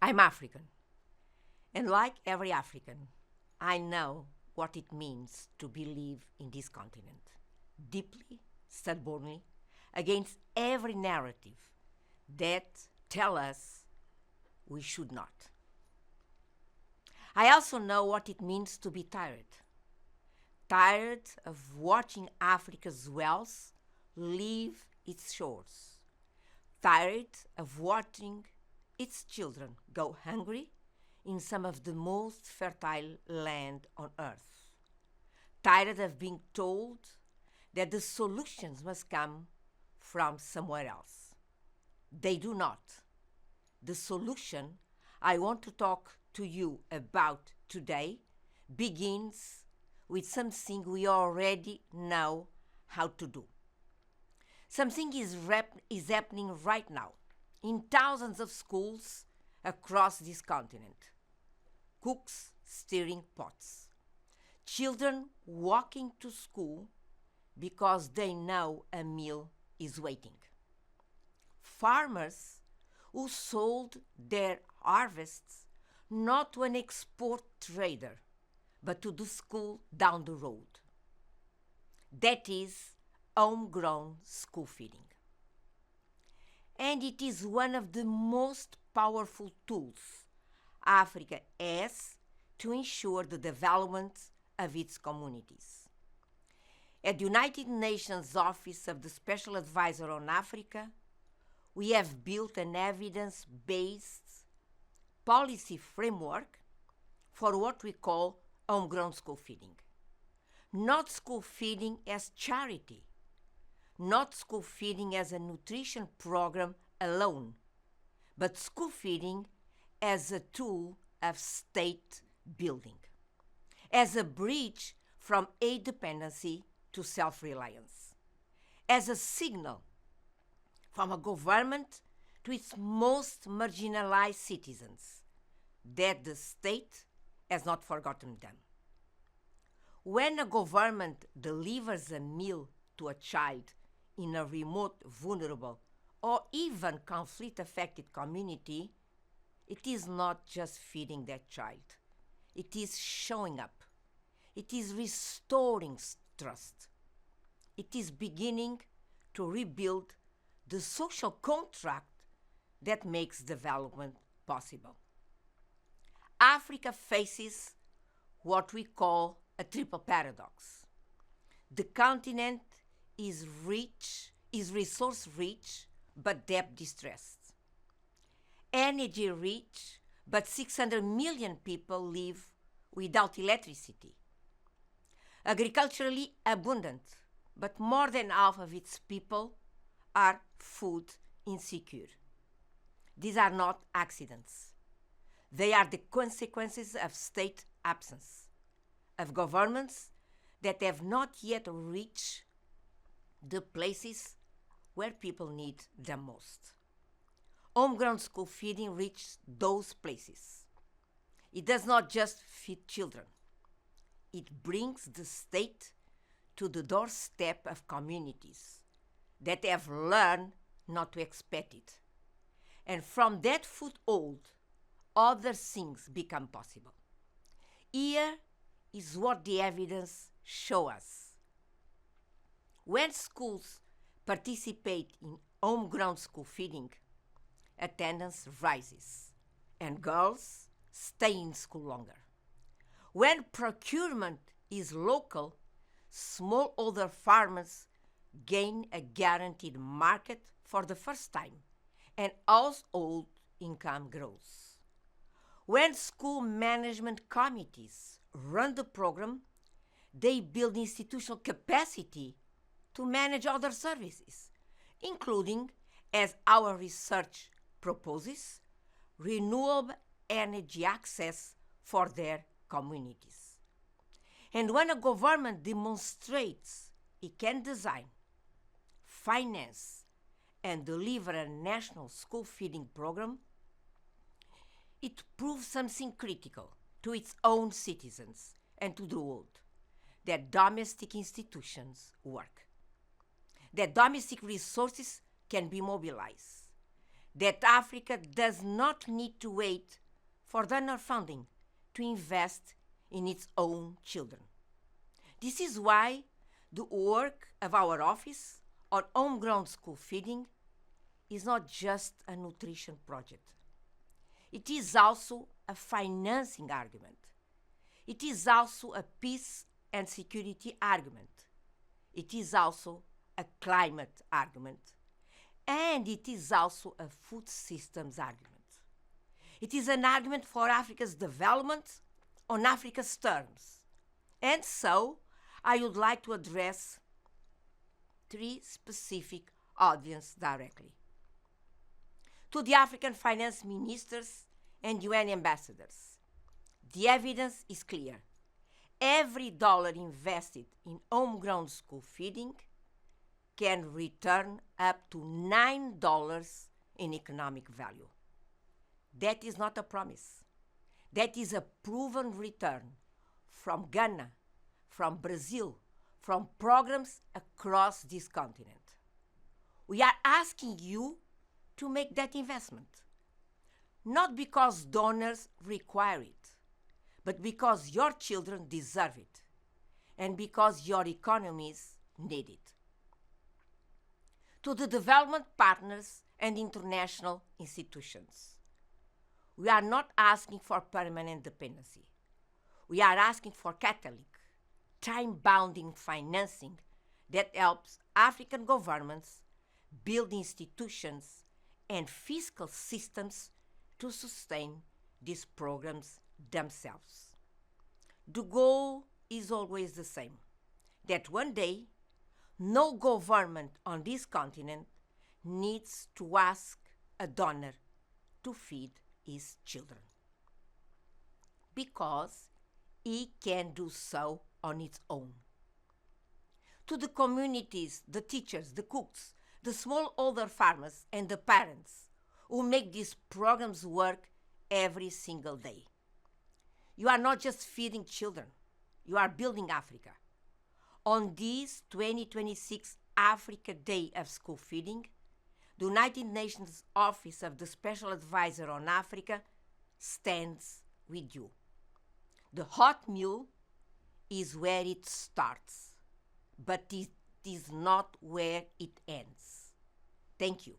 I'm African, and like every African, I know what it means to believe in this continent, deeply, stubbornly, against every narrative that tell us we should not. I also know what it means to be tired of watching Africa's wealth leave its shores, tired of watching its children go hungry in some of the most fertile land on earth, tired of being told that the solutions must come from somewhere else. They do not. The solution I want to talk to you about today begins with something we already know how to do. Something is happening right now in thousands of schools across this continent. Cooks stirring pots. Children walking to school because they know a meal is waiting. Farmers who sold their harvests not to an export trader, but to the school down the road. That is homegrown school feeding. And it is one of the most powerful tools Africa has to ensure the development of its communities. At the United Nations Office of the Special Advisor on Africa, we have built an evidence-based policy framework for what we call homegrown school feeding. Not school feeding as charity, not school feeding as a nutrition program alone, but school feeding as a tool of state building, as a bridge from aid dependency to self-reliance, as a signal from a government to its most marginalized citizens that the state has not forgotten them. When a government delivers a meal to a child in a remote, vulnerable, or even conflict-affected community, it is not just feeding that child. It is showing up. It is restoring trust. It is beginning to rebuild the social contract that makes development possible. Africa faces what we call a triple paradox. The continent is resource rich, but debt distressed. Energy rich, but 600 million people live without electricity. Agriculturally abundant, but more than half of its people are food insecure. These are not accidents. They are the consequences of state absence, of governments that have not yet reached the places where people need them most. Homegrown school feeding reaches those places. It does not just feed children. It brings the state to the doorstep of communities that have learned not to expect it. And from that foothold, other things become possible. Here is what the evidence shows us. When schools participate in homegrown school feeding, attendance rises and girls stay in school longer. When procurement is local, smallholder farmers gain a guaranteed market for the first time and household income grows. When school management committees run the program, they build institutional capacity to manage other services, including, as our research proposes, renewable energy access for their communities. And when a government demonstrates it can design, finance, and deliver a national school feeding program, it proves something critical to its own citizens and to the world, that domestic institutions work, that domestic resources can be mobilized, that Africa does not need to wait for donor funding to invest in its own children. This is why the work of our office on homegrown school feeding is not just a nutrition project. It is also a financing argument. It is also a peace and security argument. It is also a climate argument. And it is also a food systems argument. It is an argument for Africa's development on Africa's terms. And so, I would like to address three specific audiences directly. To the African finance ministers and UN ambassadors, the evidence is clear. Every dollar invested in homegrown school feeding can return up to $9 in economic value. That is not a promise. That is a proven return from Ghana, from Brazil, from programs across this continent. We are asking you to make that investment, not because donors require it, but because your children deserve it, and because your economies need it. To the development partners and international institutions, we are not asking for permanent dependency. We are asking for Catholic, time-bounding financing that helps African governments build institutions and fiscal systems to sustain these programs themselves. The goal is always the same, that one day no government on this continent needs to ask a donor to feed his children, because he can do so on its own. To the communities, the teachers, the cooks, the smallholder farmers, and the parents who make these programs work every single day. You are not just feeding children, you are building Africa. On this 2026 Africa Day of School Feeding, the United Nations Office of the Special Advisor on Africa stands with you. The hot meal is where it starts, but it is not where it ends. Thank you.